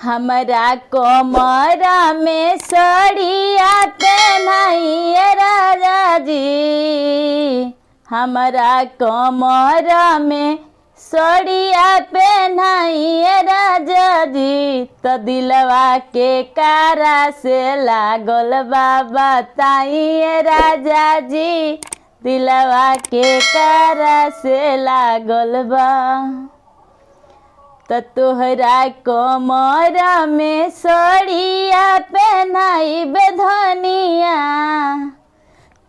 हमरा कमर में सड़िया पहनाइए राजा जी। हमरा कमर में सड़िया पहनाइए राजा जी। तो दिलवा के कारा से लागल बा बताइए राजा जी। दिलवा के कारा से लागल बा। तो तोहरा कमर में सड़िया पहनाई बेधनिया।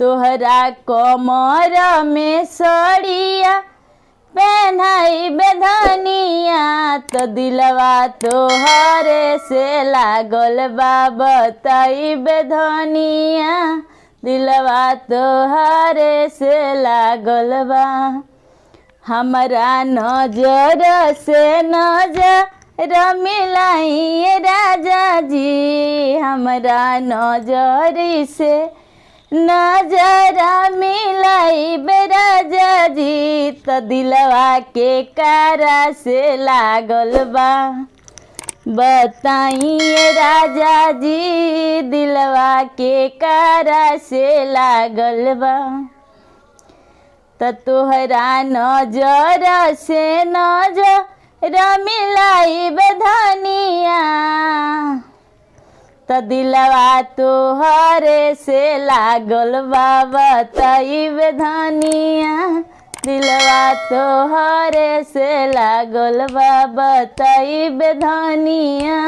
तोहरा कमर में सड़िया पहनाई बेधनिया। तो दिलवा तोहरे से लागल बा बताई बेधनिया। दिलवा तोहरे से लागल बा। हमरा नजर से नजर मिलाइए राजा जी। हमरा नजर से नजर मिलाई राजा जी। तो दिलवा के कारा से लागल बा बताइए राजा जी। दिलवा के कारा से लागल बा। तो तोहरा नजर से नजर मिलाई बेधनिया। तो दिलवा तोहरे से लागल बा बताई बेधनिया। दिलवा तोहरे से लागल बा बताई बेधनिया।